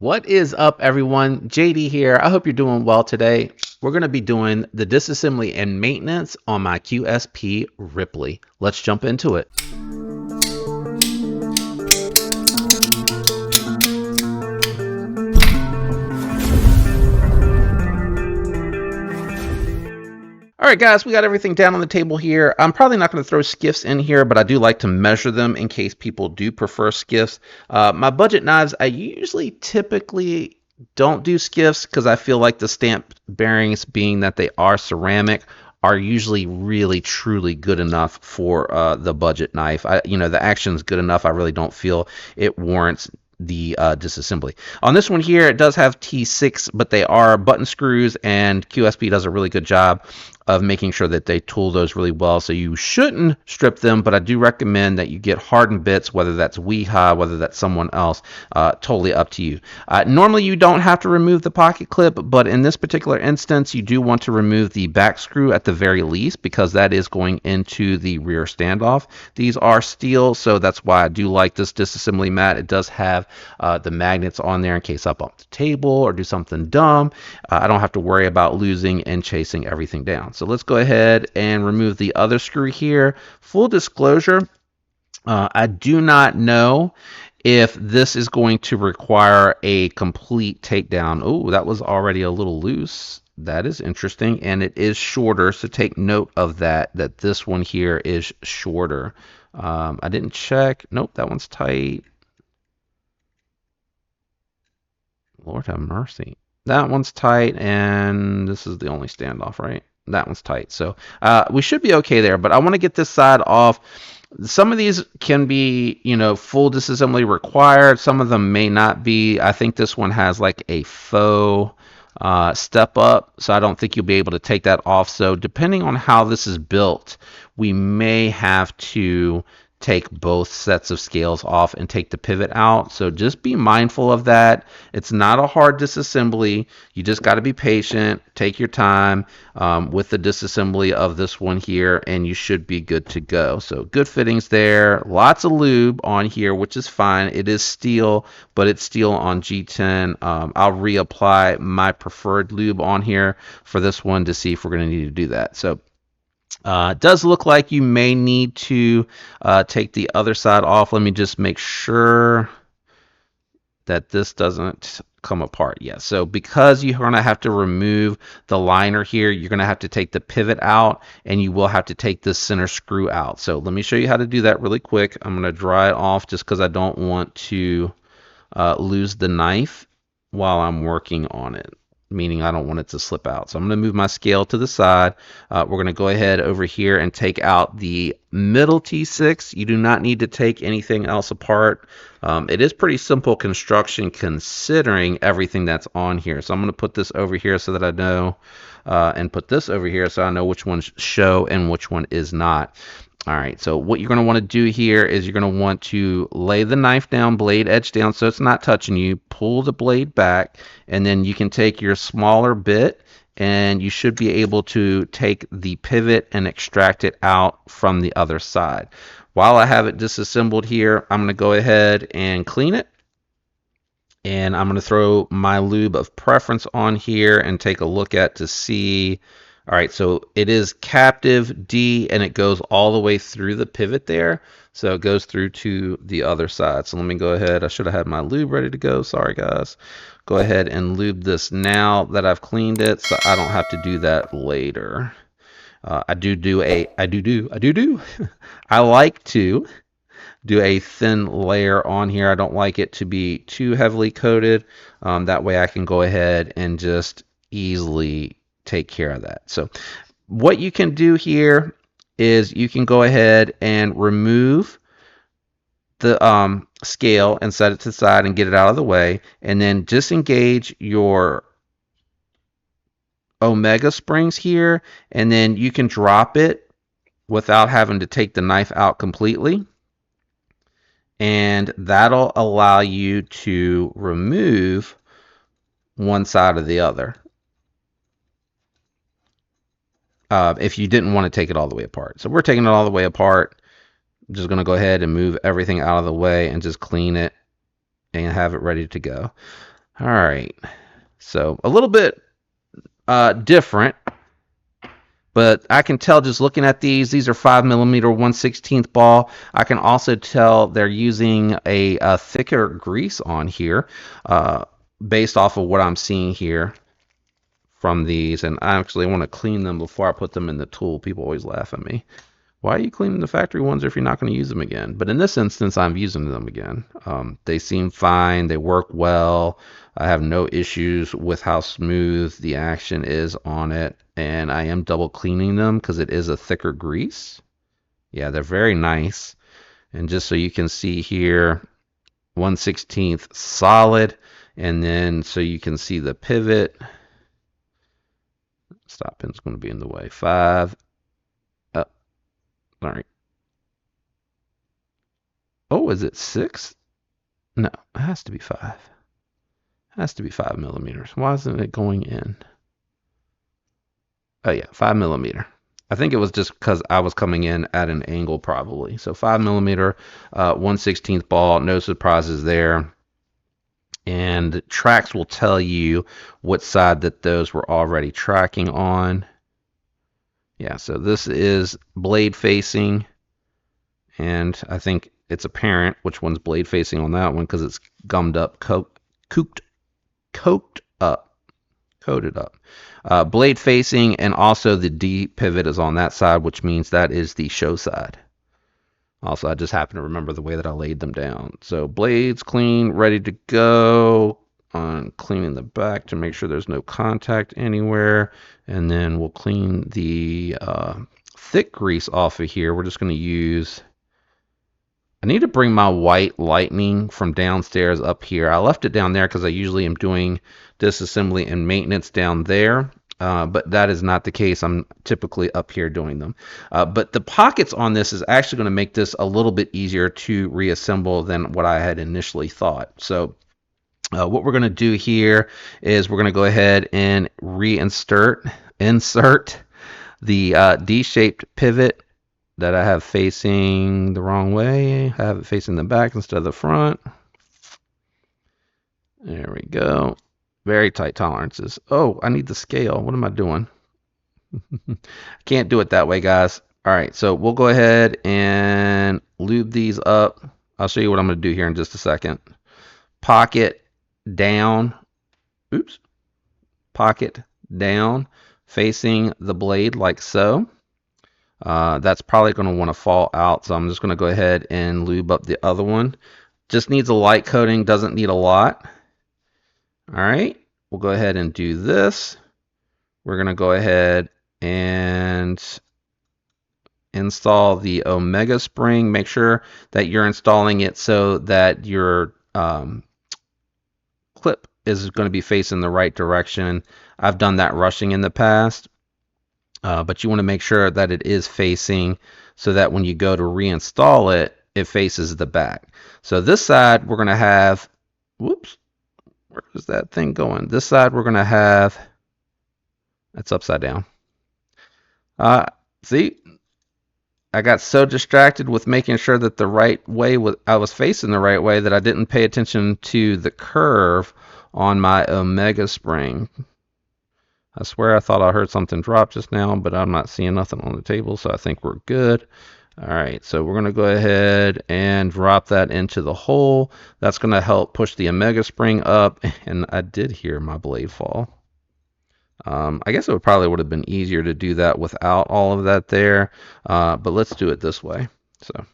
What is up, everyone? JD here. I hope you're doing well today. We're going to be doing the disassembly and maintenance on my QSP Ripley. Let's jump into it. All right, guys, we got everything down on the table here. I'm probably not going to throw skiffs in here, but I do like to measure them in case people do prefer skiffs. My budget knives, I usually typically don't do skiffs because I feel like the stamp bearings, being that they are ceramic, are usually really truly good enough for the budget knife. The action's good enough. I really don't feel it warrants the disassembly. On this one here, it does have T6, but they are button screws, and QSP does a really good job of making sure that they tool those really well. So you shouldn't strip them, but I do recommend that you get hardened bits, whether that's Weeha, whether that's someone else, totally up to you. Normally you don't have to remove the pocket clip, but in this particular instance, you do want to remove the back screw at the very least, because that is going into the rear standoff. These are steel, so that's why I do like this disassembly mat. It does have the magnets on there in case I bump the table or do something dumb. I don't have to worry about losing and chasing everything down. So let's go ahead and remove the other screw here. Full disclosure, I do not know if this is going to require a complete takedown. Oh, that was already a little loose. That is interesting, and it is shorter, so take note of that this one here is shorter. I didn't check. Nope, that one's tight. Lord have mercy. That one's tight, and this is the only standoff, right? That one's tight. So we should be okay there, but I want to get this side off. Some of these can be, full disassembly required. Some of them may not be. I think this one has like a faux step up, so I don't think you'll be able to take that off. So depending on how this is built, we may have to take both sets of scales off and take the pivot out. So just be mindful of that. It's not a hard disassembly. You just got to be patient, take your time with the disassembly of this one here, and you should be good to go. So good fittings there, lots of lube on here, which is fine. It is steel, but it's steel on G10. I'll reapply my preferred lube on here for this one to see if we're going to need to do that. So it does look like you may need to take the other side off. Let me just make sure that this doesn't come apart. Yeah, so because you're going to have to remove the liner here, you're going to have to take the pivot out, and you will have to take this center screw out. So let me show you how to do that really quick. I'm going to dry it off just because I don't want to lose the knife while I'm working on it, meaning I don't want it to slip out. So I'm going to move my scale to the side. We're going to go ahead over here and take out the middle T6. You do not need to take anything else apart. It is pretty simple construction considering everything that's on here. So I'm going to put this over here so that I know, and put this over here so I know which ones show and which one is not. All right, so what you're going to want to do here is you're going to want to lay the knife down, blade edge down, so it's not touching you. Pull the blade back, and then you can take your smaller bit, and you should be able to take the pivot and extract it out from the other side. While I have it disassembled here, I'm going to go ahead and clean it. And I'm going to throw my lube of preference on here and take a look at to see. All right, so it is captive D, and it goes all the way through the pivot there. So it goes through to the other side. So let me go ahead. I should have had my lube ready to go. Sorry, guys. Go ahead and lube this now that I've cleaned it, so I don't have to do that later. I like to do a thin layer on here. I don't like it to be too heavily coated. That way I can go ahead and just easily take care of that. So what you can do here is you can go ahead and remove the scale and set it to the side and get it out of the way, and then disengage your omega springs here, and then you can drop it without having to take the knife out completely, and that'll allow you to remove one side or the other. If you didn't want to take it all the way apart. So we're taking it all the way apart. I'm just going to go ahead and move everything out of the way and just clean it and have it ready to go. All right. So a little bit different, but I can tell just looking at these are 5mm 1/16 ball. I can also tell they're using a thicker grease on here based off of what I'm seeing here from these. And I actually want to clean them before I put them in the tool. People always laugh at me. Why are you cleaning the factory ones if you're not going to use them again? But in this instance, I'm using them again. They seem fine. They work well. I have no issues with how smooth the action is on it. And I am double cleaning them because it is a thicker grease. Yeah, they're very nice. And just so you can see here, 1/16 solid. And then so you can see the pivot. Stop pin's going to be in the way. 5. Oh, all right. Oh, is it 6? No, it has to be 5. It has to be 5mm. Why isn't it going in? Oh yeah, 5mm. I think it was just because I was coming in at an angle probably. So 5mm, 1/16 ball, no surprises there. And tracks will tell you what side that those were already tracking on. Yeah, so this is blade facing, and I think it's apparent which one's blade facing on that one because it's gummed up, cooked up, coated up. Blade facing, and also the D pivot is on that side, which means that is the show side. Also, I just happen to remember the way that I laid them down. So blades clean, ready to go. On cleaning the back to make sure there's no contact anywhere. And then we'll clean the thick grease off of here. We're just going to use... I need to bring my white lightning from downstairs up here. I left it down there because I usually am doing disassembly and maintenance down there. But that is not the case. I'm typically up here doing them. But the pockets on this is actually going to make this a little bit easier to reassemble than what I had initially thought. So what we're going to do here is we're going to go ahead and insert the D-shaped pivot that I have facing the wrong way. I have it facing the back instead of the front. There we go. Very tight tolerances. Oh, I need the scale. What am I doing? I can't do it that way, guys. All right, so we'll go ahead and lube these up. I'll show you what I'm going to do here in just a second. Pocket down. Oops. Pocket down, facing the blade like so. That's probably going to want to fall out, so I'm just going to go ahead and lube up the other one. Just needs a light coating, doesn't need a lot. All right, we'll go ahead and do this. We're going to go ahead and install the Omega spring. Make sure that you're installing it so that your clip is going to be facing the right direction. I've done that rushing in the past, but you want to make sure that it is facing so that when you go to reinstall it, it faces the back. So this side we're going to have, whoops, where is that thing going? This side we're going to have, that's upside down. See, I got so distracted with making sure that the right way I was facing the right way that I didn't pay attention to the curve on my Omega spring. I swear I thought I heard something drop just now, but I'm not seeing nothing on the table, so I think we're good. All right, so we're going to go ahead and drop that into the hole. That's going to help push the Omega spring up, and I did hear my blade fall. I guess it would have been easier to do that without all of that there, but let's do it this way. So.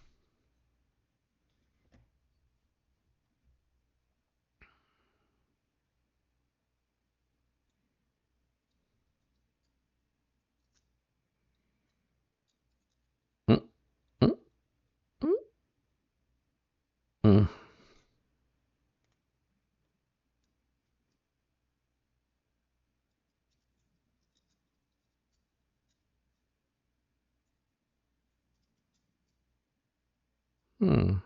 Mm, mm, mm, mm. Hmm.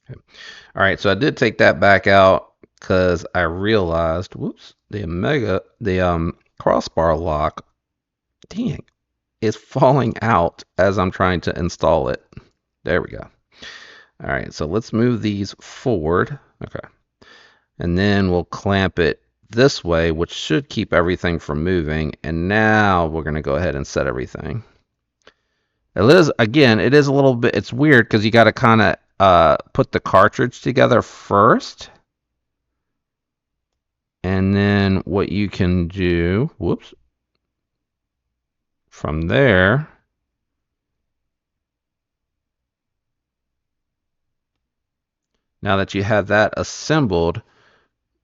Okay. All right, so I did take that back out. because I realized, whoops, the crossbar lock, dang, is falling out as I'm trying to install it. There we go. All right, so let's move these forward. Okay. And then we'll clamp it this way, which should keep everything from moving. And now we're going to go ahead and set everything. It is, again, it is a little bit, it's weird because you got to kind of put the cartridge together first. And then what you can do, whoops, from there, now that you have that assembled,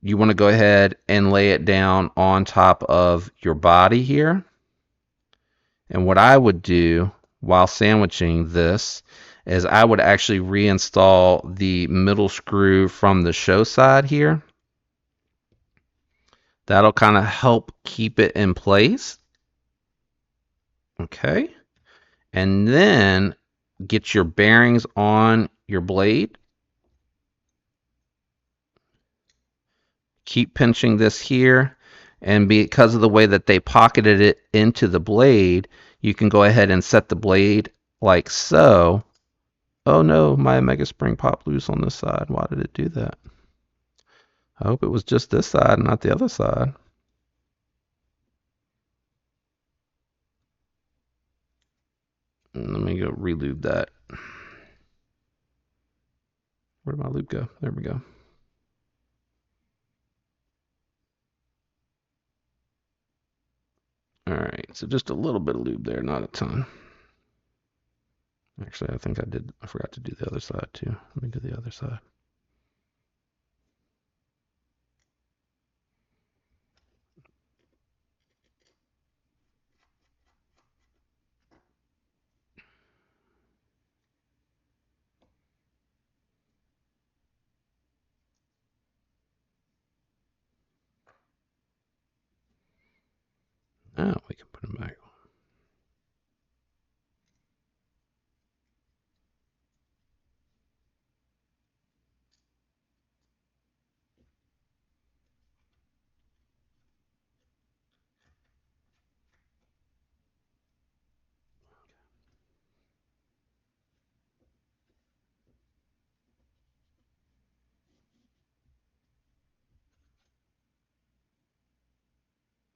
you want to go ahead and lay it down on top of your body here. And what I would do while sandwiching this is I would actually reinstall the middle screw from the show side here. That'll kind of help keep it in place. Okay. And then get your bearings on your blade. Keep pinching this here. And because of the way that they pocketed it into the blade, you can go ahead and set the blade like so. Oh no, my Mega Spring popped loose on this side. Why did it do that? I hope it was just this side, not the other side. Let me go relube that. Where did my lube go? There we go. All right, so just a little bit of lube there, not a ton. Actually, I think I forgot to do the other side too. Let me do the other side. Now we can put them back.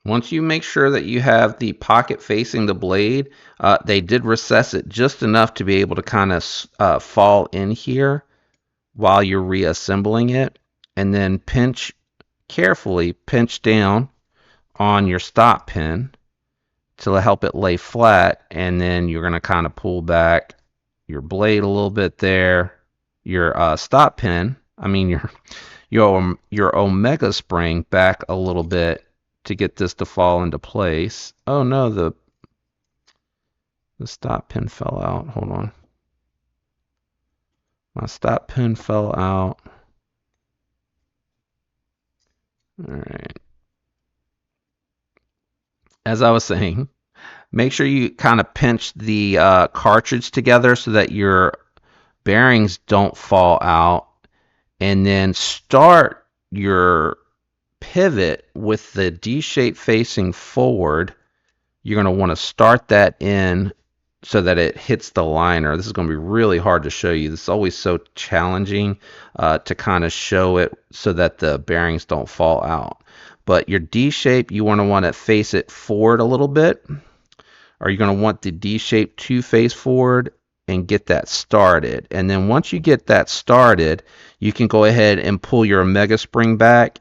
Once you make sure that you have the pocket facing the blade, they did recess it just enough to be able to kind of fall in here while you're reassembling it. And then carefully pinch down on your stop pin to help it lay flat. And then you're going to kind of pull back your blade a little bit there. Your stop pin, I mean your Omega spring back a little bit to get this to fall into place. Oh no, the stop pin fell out. Hold on. My stop pin fell out. All right. As I was saying, make sure you kind of pinch the cartridge together so that your bearings don't fall out. And then start your pivot with the D shape facing forward. You're going to want to start that in so that it hits the liner. This is going to be really hard to show you. This is always so challenging to kind of show it so that the bearings don't fall out. But your D shape, you want to face it forward a little bit, or you're going to want the D shape to face forward and get that started. And then once you get that started, you can go ahead and pull your Omega spring back,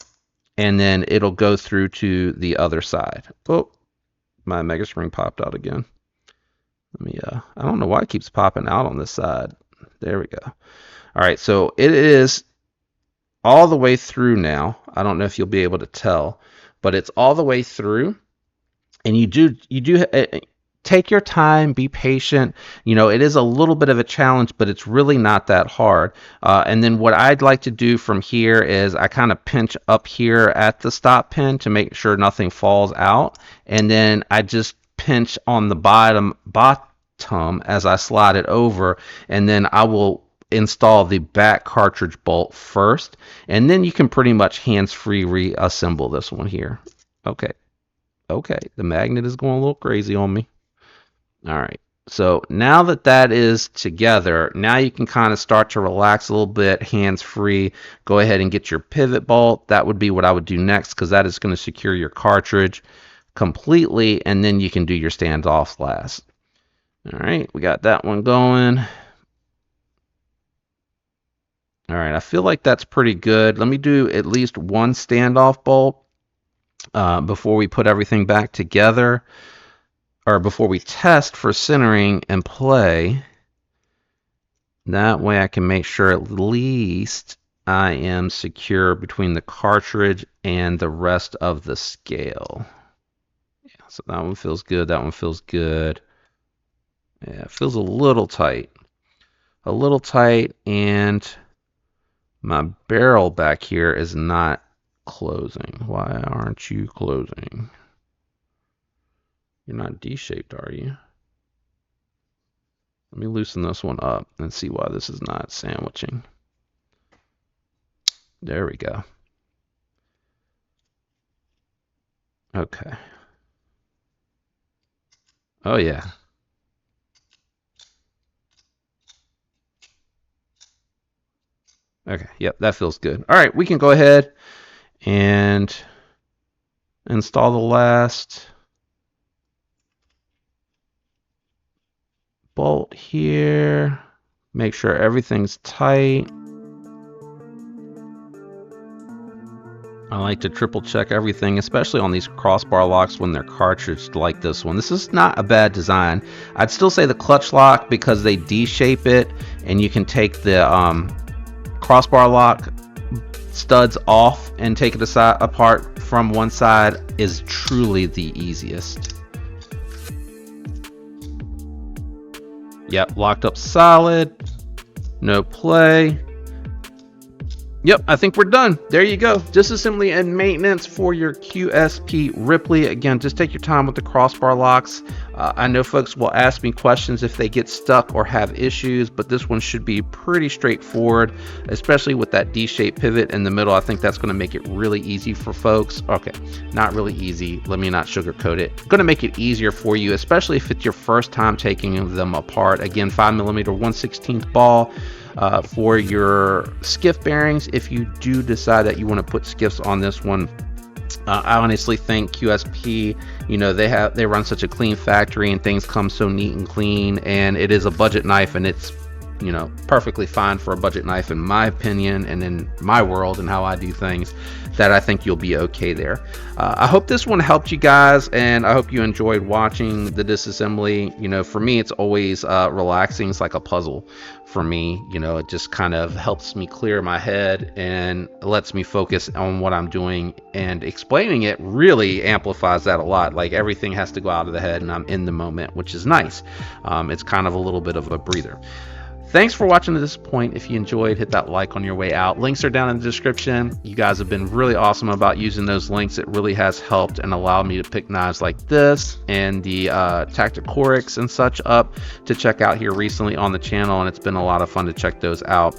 and then it'll go through to the other side. Oh, my Omega spring popped out again. Let me, I don't know why it keeps popping out on this side. There we go. All right, so it is all the way through now. I don't know if you'll be able to tell, but it's all the way through. And you do take your time, be patient. You know, it is a little bit of a challenge, but it's really not that hard. And then what I'd like to do from here is I kind of pinch up here at the stop pin to make sure nothing falls out. And then I just pinch on the bottom as I slide it over, and then I will install the back cartridge bolt first, and then you can pretty much hands-free reassemble this one here. Okay, okay, the magnet is going a little crazy on me. All right, so now that that is together, now you can kind of start to relax a little bit, hands-free. Go ahead and get your pivot bolt. That would be what I would do next, because that is going to secure your cartridge completely, and then you can do your standoffs last. All right, we got that one going. All right, I feel like that's pretty good. Let me do at least one standoff bolt before we put everything back together, or before we test for centering and play. That way I can make sure at least I am secure between the cartridge and the rest of the scale. Yeah, so that one feels good. That one feels good. Yeah, it feels a little tight. A little tight, and my barrel back here is not closing. Why aren't you closing? You're not D-shaped, are you? Let me loosen this one up and see why this is not sandwiching. There we go. Okay. Oh yeah. Okay, yep, that feels good. All right, we can go ahead and install the last bolt here. Make sure everything's tight. I like to triple check everything, especially on these crossbar locks when they're cartridged like this one. This is not a bad design. I'd still say the clutch lock, because they D-shape it and you can take the crossbar lock studs off and take it apart from one side, is truly the easiest. Yep, locked up solid. No play. Yep, I think we're done. There you go. Disassembly and maintenance for your QSP Ripley. Again, just take your time with the crossbar locks. I know folks will ask me questions if they get stuck or have issues, but this one should be pretty straightforward, especially with that D-shaped pivot in the middle. I think that's going to make it really easy for folks. Okay, not really easy. Let me not sugarcoat it. Going to make it easier for you, especially if it's your first time taking them apart. Again, 5mm 1/16 ball. For your skiff bearings, if you do decide that you want to put skiffs on this one, I honestly think QSP, they run such a clean factory and things come so neat and clean, and it is a budget knife, and it's perfectly fine for a budget knife in my opinion, and in my world and how I do things, that I think you'll be okay there. I hope this one helped you guys, and I hope you enjoyed watching the disassembly. For me, it's always relaxing. It's like a puzzle for me. It just kind of helps me clear my head and lets me focus on what I'm doing, and explaining it really amplifies that a lot. Like, everything has to go out of the head and I'm in the moment, which is nice. It's kind of a little bit of a breather. Thanks for watching to this point. If you enjoyed, hit that like on your way out. Links are down in the description. You guys have been really awesome about using those links. It really has helped and allowed me to pick knives like this and the Tacticorics and such up to check out here recently on the channel, and it's been a lot of fun to check those out.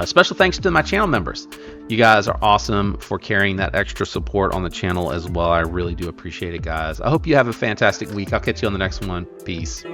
Special thanks to my channel members. You guys are awesome for carrying that extra support on the channel as well. I really do appreciate it, guys. I hope you have a fantastic week. I'll catch you on the next one. Peace.